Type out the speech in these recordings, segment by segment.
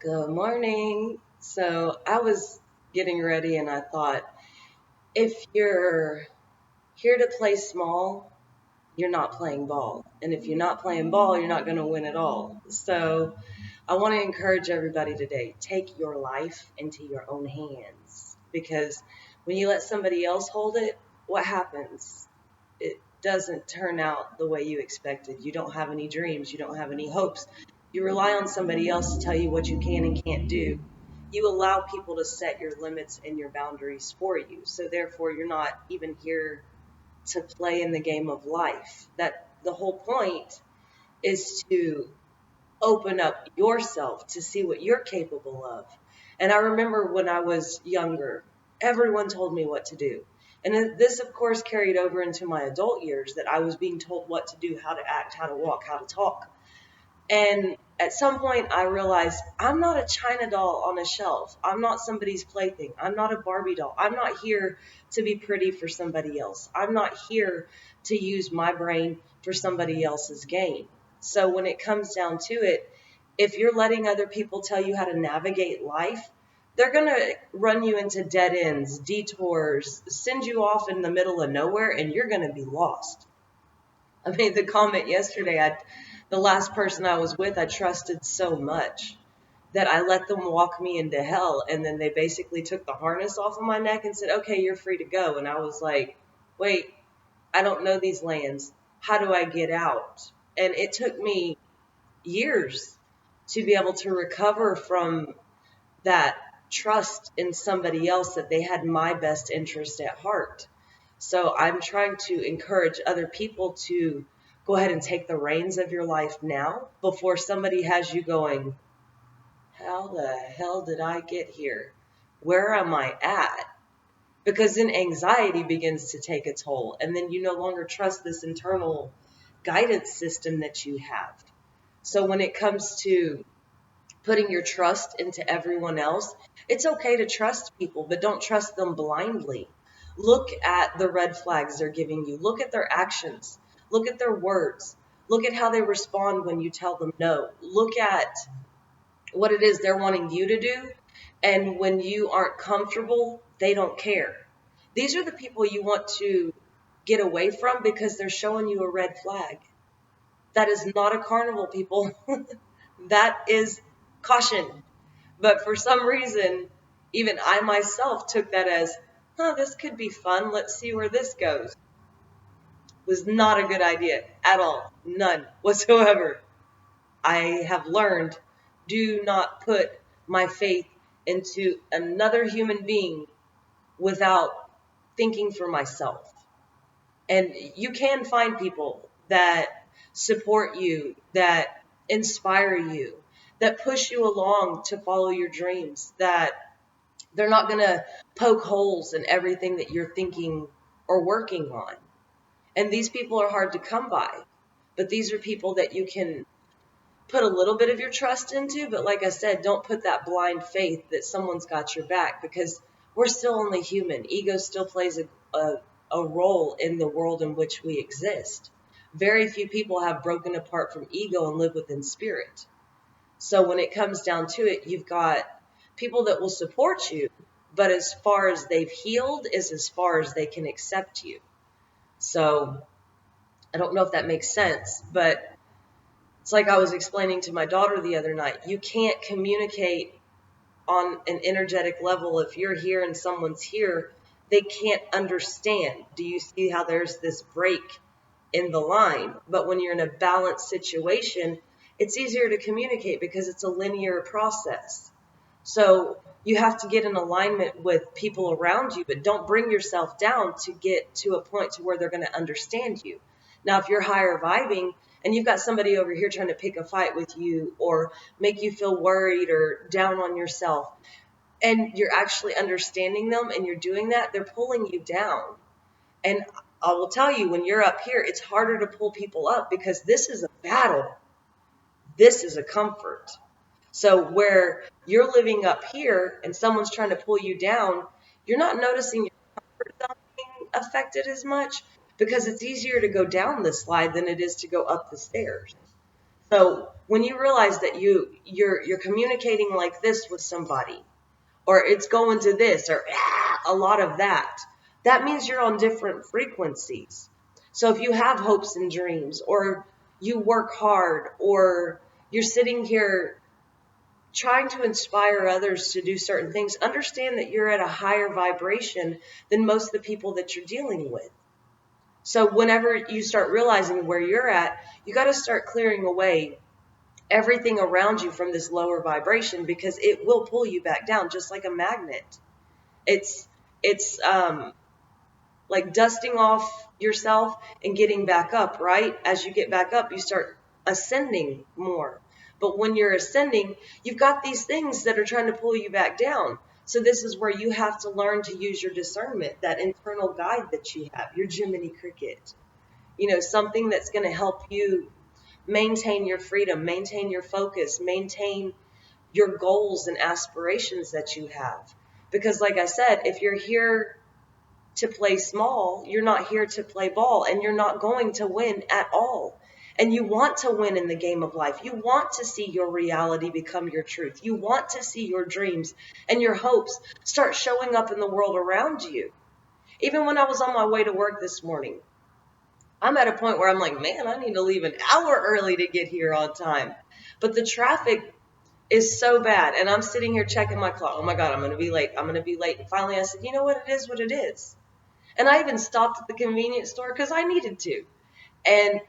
Good morning. So I was getting ready and I thought, if you're here to play small, you're not playing ball. And if you're not playing ball, you're not going to win at all. So I want to encourage everybody today, take your life into your own hands. Because when you let somebody else hold it, what happens? It doesn't turn out the way you expected. You don't have any dreams. You don't have any hopes. You rely on somebody else to tell you what you can and can't do. You allow people to set your limits and your boundaries for you. So therefore, you're not even here to play in the game of life. That the whole point is to open up yourself to see what you're capable of. And I remember when I was younger, everyone told me what to do. And this, of course, carried over into my adult years that I was being told what to do, how to act, how to walk, how to talk. And at some point, I realized I'm not a China doll on a shelf. I'm not somebody's plaything. I'm not a Barbie doll. I'm not here to be pretty for somebody else. I'm not here to use my brain for somebody else's gain. So when it comes down to it, if you're letting other people tell you how to navigate life, they're going to run you into dead ends, detours, send you off in the middle of nowhere, and you're going to be lost. I made the comment yesterday. The last person I was with, I trusted so much that I let them walk me into hell. And then they basically took the harness off of my neck and said, okay, you're free to go. And I was like, wait, I don't know these lands. How do I get out? And it took me years to be able to recover from that trust in somebody else that they had my best interest at heart. So I'm trying to encourage other people to go ahead and take the reins of your life now before somebody has you going, how the hell did I get here? Where am I at? Because then anxiety begins to take a toll, and then you no longer trust this internal guidance system that you have. So when it comes to putting your trust into everyone else, it's okay to trust people, but don't trust them blindly. Look at the red flags they're giving you. Look at their actions. Look at their words. Look at how they respond when you tell them no. Look at what it is they're wanting you to do. And when you aren't comfortable, they don't care. These are the people you want to get away from because they're showing you a red flag. That is not a carnival, people. That is caution. But for some reason, even I myself took that as, this could be fun. Let's see where this goes. Was not a good idea at all. None whatsoever. I have learned, do not put my faith into another human being without thinking for myself. And you can find people that support you, that inspire you, that push you along to follow your dreams, that they're not going to poke holes in everything that you're thinking or working on. And these people are hard to come by, but these are people that you can put a little bit of your trust into. But like I said, don't put that blind faith that someone's got your back, because we're still only human. Ego still plays a role in the world in which we exist. Very few people have broken apart from ego and live within spirit. So when it comes down to it, you've got people that will support you, but as far as they've healed is as far as they can accept you. So I don't know if that makes sense, but it's like I was explaining to my daughter the other night. You can't communicate on an energetic level. If you're here and someone's here, they can't understand. Do you see how there's this break in the line? But when you're in a balanced situation, it's easier to communicate because it's a linear process. So you have to get in alignment with people around you, but don't bring yourself down to get to a point to where they're going to understand you. Now, if you're higher vibing and you've got somebody over here trying to pick a fight with you or make you feel worried or down on yourself, and you're actually understanding them and you're doing that, they're pulling you down. And I will tell you, when you're up here, it's harder to pull people up because this is a battle. This is a comfort. So where you're living up here and someone's trying to pull you down, you're not noticing your comfort zone being affected as much because it's easier to go down the slide than it is to go up the stairs. So when you realize that you're communicating like this with somebody, or it's going to this, or a lot of that, that means you're on different frequencies. So if you have hopes and dreams, or you work hard, or you're sitting here trying to inspire others to do certain things, understand that you're at a higher vibration than most of the people that you're dealing with. So whenever you start realizing where you're at, you got to start clearing away everything around you from this lower vibration, because it will pull you back down just like a magnet. It's like dusting off yourself and getting back up, right? As you get back up, you start ascending more. But when you're ascending, you've got these things that are trying to pull you back down. So this is where you have to learn to use your discernment, that internal guide that you have, your Jiminy Cricket. Something that's going to help you maintain your freedom, maintain your focus, maintain your goals and aspirations that you have. Because like I said, if you're here to play small, you're not here to play ball, and you're not going to win at all. And you want to win in the game of life. You want to see your reality become your truth. You want to see your dreams and your hopes start showing up in the world around you. Even when I was on my way to work this morning, I'm at a point where I'm like, man, I need to leave an hour early to get here on time. But the traffic is so bad. And I'm sitting here checking my clock. Oh my God, I'm going to be late. I'm going to be late. And finally I said, you know what? It is what it is. And I even stopped at the convenience store because I needed to. And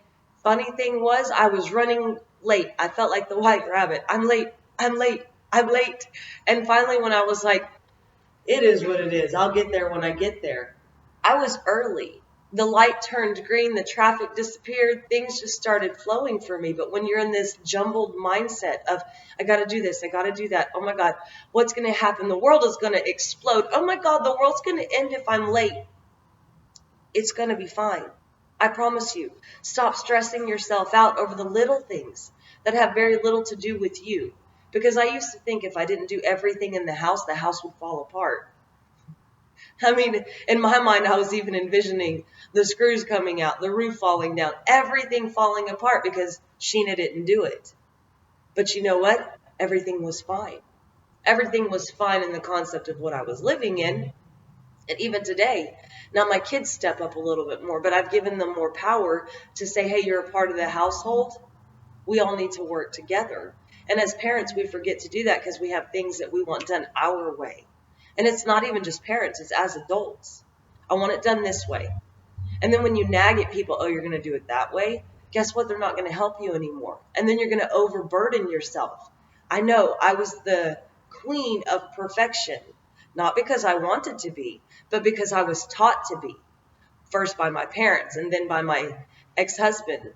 funny thing was, I was running late. I felt like the white rabbit. I'm late. I'm late. I'm late. And finally, when I was like, it is what it is, I'll get there when I get there, I was early. The light turned green. The traffic disappeared. Things just started flowing for me. But when you're in this jumbled mindset of, I got to do this, I got to do that. Oh my God, what's going to happen? The world is going to explode. Oh my God, the world's going to end if I'm late. It's going to be fine. I promise you. Stop stressing yourself out over the little things that have very little to do with you. Because I used to think if I didn't do everything in the house would fall apart. I mean, in my mind, I was even envisioning the screws coming out, the roof falling down, everything falling apart because Sheena didn't do it. But you know what? Everything was fine. Everything was fine in the concept of what I was living in. And even today, now my kids step up a little bit more, but I've given them more power to say, hey, you're a part of the household. We all need to work together. And as parents, we forget to do that because we have things that we want done our way. And it's not even just parents, it's as adults. I want it done this way. And then when you nag at people, oh, you're going to do it that way, guess what? They're not going to help you anymore. And then you're going to overburden yourself. I know I was the queen of perfection, not because I wanted to be, but because I was taught to be, first by my parents and then by my ex-husband.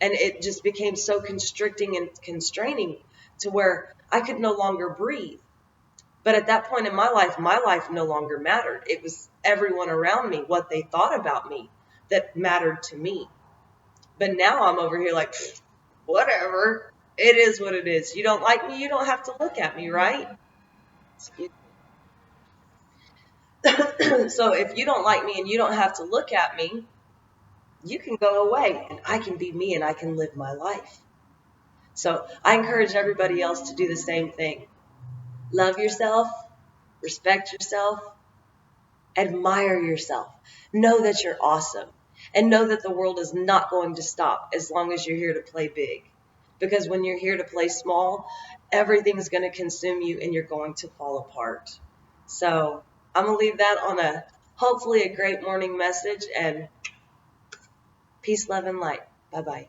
And it just became so constricting and constraining to where I could no longer breathe. But at that point in my life no longer mattered. It was everyone around me, what they thought about me, that mattered to me. But now I'm over here like, whatever. It is what it is. You don't like me, you don't have to look at me, right? So if you don't like me and you don't have to look at me, you can go away and I can be me and I can live my life. So I encourage everybody else to do the same thing. Love yourself, respect yourself, admire yourself. Know that you're awesome, and know that the world is not going to stop as long as you're here to play big. Because when you're here to play small, everything's going to consume you and you're going to fall apart. So I'm going to leave that on hopefully a great morning message, and peace, love, and light. Bye-bye.